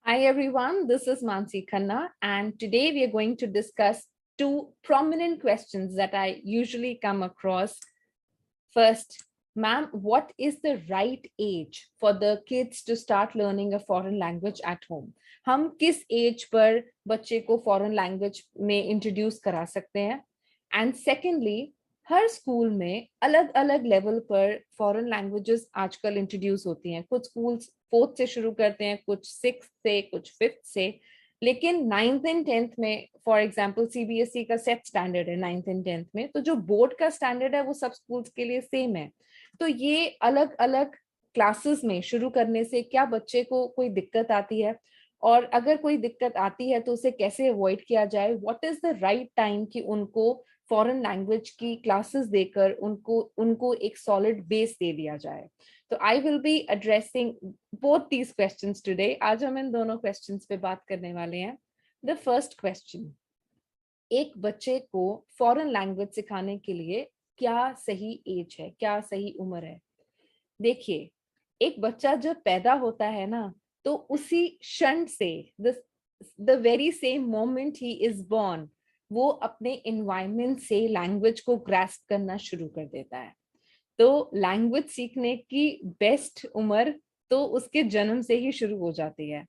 Hi everyone, this is Mansi Khanna, and today we are going to discuss two prominent questions that I usually come across. First, ma'am, what is the right age for the kids to start learning a foreign language at home? हम किस as per बच्चे को foreign language में introduce करा सकते हैं? And secondly, her school में अलग अलग लेवल पर फॉरेन लैंग्वेजेस आजकल इंट्रोड्यूस होती हैं. कुछ स्कूल्स फोर्थ से शुरू करते हैं, कुछ सिक्स से, कुछ फिफ्थ से, लेकिन नाइन्थ एंड टेंथ में फॉर एग्जाम्पल सीबीएसई का सेट स्टैंडर्ड है नाइन्थ एंड टेंथ में, तो जो बोर्ड का स्टैंडर्ड है वो सब स्कूल्स के लिए सेम है. तो ये अलग अलग क्लासेस में शुरू करने से क्या बच्चे को कोई दिक्कत आती है, और अगर कोई दिक्कत आती है तो उसे कैसे अवॉइड किया जाए? What is the right time कि उनको फॉरेन लैंग्वेज की क्लासेस देकर उनको उनको एक सॉलिड बेस दे दिया जाए? तो I will be addressing both these questions today. आज हम इन दोनों questions पे बात करने वाले हैं. The first question, एक बच्चे को फॉरेन लैंग्वेज सिखाने के लिए क्या सही एज है, क्या सही उम्र है? देखिए, एक बच्चा जब पैदा होता है ना, तो उसी क्षण से the very same moment he is born, वो अपने इन्वायरमेंट से लैंग्वेज को ग्रास्प करना शुरू कर देता है. तो लैंग्वेज सीखने की बेस्ट उम्र तो उसके जन्म से ही शुरू हो जाती है.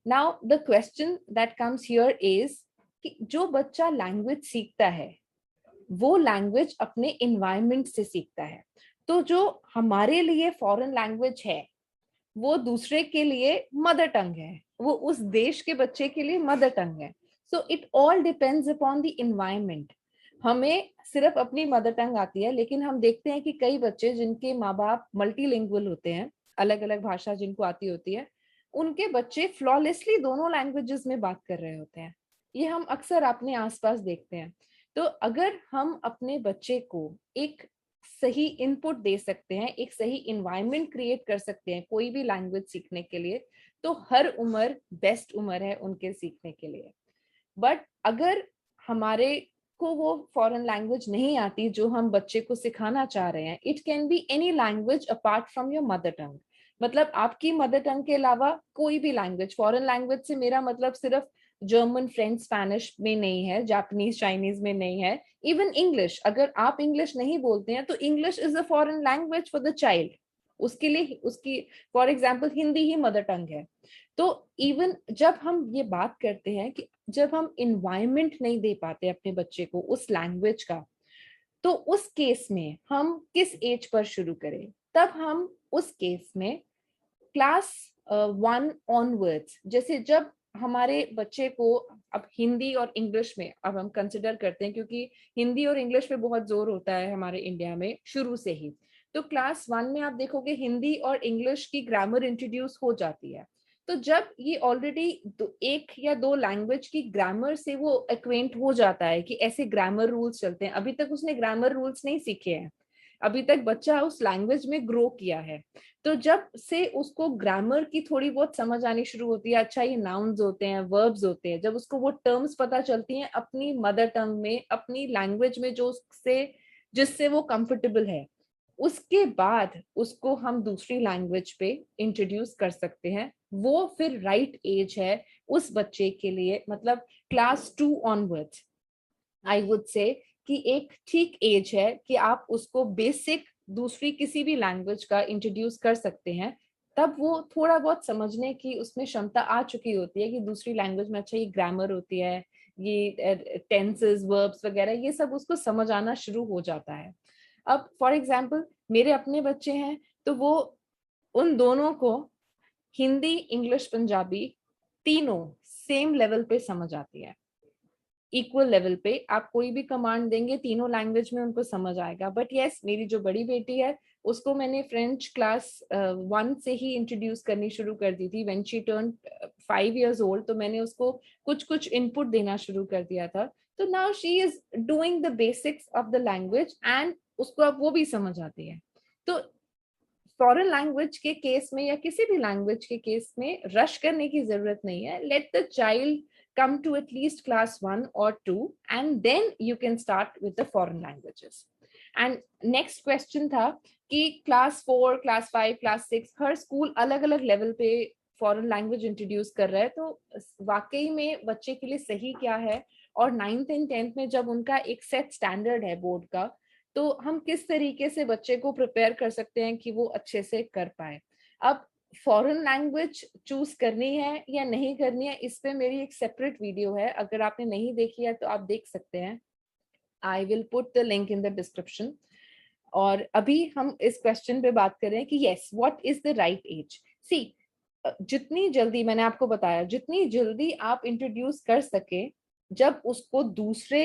Now the question that comes here is कि जो बच्चा लैंग्वेज सीखता है वो लैंग्वेज अपने इन्वायरमेंट से सीखता है. तो जो हमारे लिए फॉरेन लैंग्वेज है वो दूसरे के लिए मदर टंग है, वो उस देश के बच्चे के लिए मदर टंग है. So it all depends upon the environment. हमें सिर्फ अपनी मदर टंग आती है, लेकिन हम देखते हैं कि कई बच्चे जिनके माँ बाप मल्टीलिंगुअल होते हैं, अलग अलग भाषा जिनको आती होती है, उनके बच्चे फ्लॉलेसली दोनों लैंग्वेजेस में बात कर रहे होते हैं. ये हम अक्सर अपने आसपास देखते हैं. तो अगर हम अपने बच्चे को एक सही इनपुट दे सकते हैं, एक सही इन्वायरमेंट क्रिएट कर सकते हैं कोई भी लैंग्वेज सीखने के लिए, तो हर उम्र बेस्ट उम्र है उनके सीखने के लिए. बट अगर हमारे को वो फॉरेन लैंग्वेज नहीं आती जो हम बच्चे को सिखाना चाह रहे हैं, it can be any language apart from your mother tongue. मतलब आपकी मदर टंग के अलावा कोई भी लैंग्वेज. फॉरेन लैंग्वेज से मेरा मतलब सिर्फ जर्मन, फ्रेंच, स्पैनिश में नहीं है, जापानीज, चाइनीज में नहीं है, इवन इंग्लिश. अगर आप इंग्लिश नहीं बोलते हैं तो English is a foreign language for the child. उसके लिए उसकी for example Hindi he mother tongue है. तो इवन जब हम ये बात करते हैं कि जब हम इन्वायरमेंट नहीं दे पाते अपने बच्चे को उस लैंग्वेज का, तो उस केस में हम किस एज पर शुरू करें? तब हम उस केस में क्लास 1 ऑनवर्ड्स, जैसे जब हमारे बच्चे को, अब हिंदी और इंग्लिश में अब हम कंसिडर करते हैं क्योंकि हिंदी और इंग्लिश पे बहुत जोर होता है हमारे इंडिया में शुरू से ही. तो क्लास 1 में आप देखोगे हिंदी और इंग्लिश की ग्रामर इंट्रोड्यूस हो जाती है. तो जब ये ऑलरेडी एक या दो लैंग्वेज की ग्रामर से वो एक्वेंट हो जाता है कि ऐसे ग्रामर रूल्स चलते हैं, अभी तक उसने ग्रामर रूल्स नहीं सीखे हैं, अभी तक बच्चा उस लैंग्वेज में ग्रो किया है. तो जब से उसको ग्रामर की थोड़ी बहुत समझ आनी शुरू होती है, अच्छा ये नाउन्स होते हैं, वर्ब्स होते हैं, जब उसको वो टर्म्स पता चलती हैं अपनी मदर टंग में, अपनी लैंग्वेज में जो उससे जिससे वो कंफर्टेबल है, उसके बाद उसको हम दूसरी लैंग्वेज पे इंट्रोड्यूस कर सकते हैं. वो फिर राइट एज है उस बच्चे के लिए, मतलब class 2 onwards I would say कि एक ठीक एज है कि आप उसको बेसिक दूसरी किसी भी लैंग्वेज का इंट्रोड्यूस कर सकते हैं. तब वो थोड़ा बहुत समझने की उसमें क्षमता आ चुकी होती है कि दूसरी लैंग्वेज में अच्छा ये ग्रामर होती है, ये टेंसेस, वर्ब्स वगैरह, ये सब उसको समझ आना शुरू हो जाता है. अब फॉर एग्जाम्पल मेरे अपने बच्चे हैं, तो वो उन दोनों को हिंदी, इंग्लिश, पंजाबी तीनों सेम लेवल पे समझ आती है. इक्वल लेवल पे आप कोई भी कमांड देंगे तीनों लैंग्वेज में उनको समझ आएगा. बट यस, मेरी जो बड़ी बेटी है उसको मैंने फ्रेंच क्लास 1 से ही इंट्रोड्यूस करनी शुरू कर दी थी. When she turn 5 years old, तो मैंने उसको कुछ कुछ इनपुट देना शुरू कर दिया था. तो now she is doing the basics of the language and उसको अब वो भी समझ आती है. तो फॉरेन लैंग्वेज के केस में या किसी भी लैंग्वेज के केस में रश करने की जरूरत नहीं है. Let the child come to at least class 1 or 2 and then you can start with the foreign languages. And next question था कि class 4, class 5, class 6 हर स्कूल अलग अलग लेवल पे फॉरेन लैंग्वेज इंट्रोड्यूस कर रहा है तो वाकई में बच्चे के लिए सही क्या है, और 9th एंड 10th में जब उनका एक सेट स्टैंडर्ड है बोर्ड का, तो हम किस तरीके से बच्चे को प्रिपेयर कर सकते हैं कि वो अच्छे से कर पाए। अब फॉरेन लैंग्वेज चूज करनी है या नहीं करनी है, इस पे मेरी एक सेपरेट वीडियो है, अगर आपने नहीं देखी है तो आप देख सकते हैं। I will put the link in the description. और अभी हम इस क्वेश्चन पे बात कर रहे हैं कि yes, what is the right age. See, जितनी जल्दी, मैंने आपको बताया, जितनी जल्दी आप इंट्रोड्यूस कर सके, जब उसको दूसरे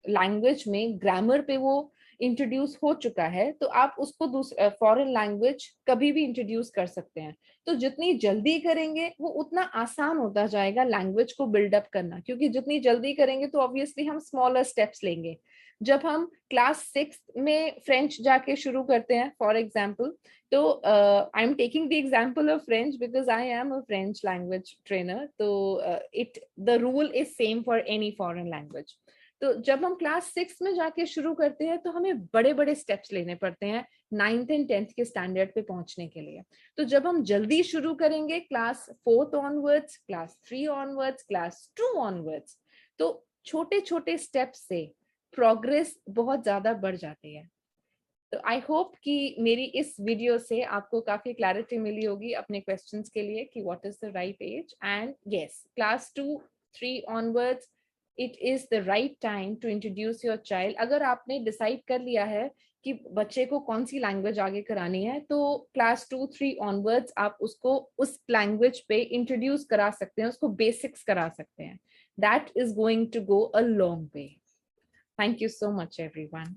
लैंग्वेज में ग्रामर पे वो इंट्रोड्यूस हो चुका है, तो आप उसको फॉरेन लैंग्वेज कभी भी इंट्रोड्यूस कर सकते हैं। तो जितनी जल्दी करेंगे वो उतना आसान होता जाएगा लैंग्वेज को बिल्डअप करना, क्योंकि जितनी जल्दी करेंगे तो ऑब्वियसली हम स्मॉलर स्टेप्स लेंगे। जब हम क्लास 6 में फ्रेंच जाके शुरू करते हैं फॉर एग्जाम्पल, तो I am taking the example of French because I am a French language trainer, तो it the rule is same for any foreign language. तो जब हम क्लास 6 में जाके शुरू करते हैं तो हमें बड़े बड़े स्टेप्स लेने पड़ते हैं 9th एंड 10th के स्टैंडर्ड पे पहुंचने के लिए। तो जब हम जल्दी शुरू करेंगे class 4th onwards, class 3 onwards, class 2 onwards, तो छोटे छोटे स्टेप्स से प्रोग्रेस बहुत ज्यादा बढ़ जाती है। तो आई होप कि मेरी इस वीडियो से आपको काफी क्लैरिटी मिली होगी अपने क्वेश्चंस के लिए कि what is the right age. And yes, class 2 3 onwards it is the right time to introduce your child. अगर आपने डिसाइड कर लिया है कि बच्चे को कौन सी लैंग्वेज आगे करानी है, तो क्लास 2 3 ऑनवर्ड्स आप उसको उस लैंग्वेज पे इंट्रोड्यूस करा सकते हैं, उसको बेसिक्स करा सकते हैं। That is going to go a long way. Thank you so much, everyone.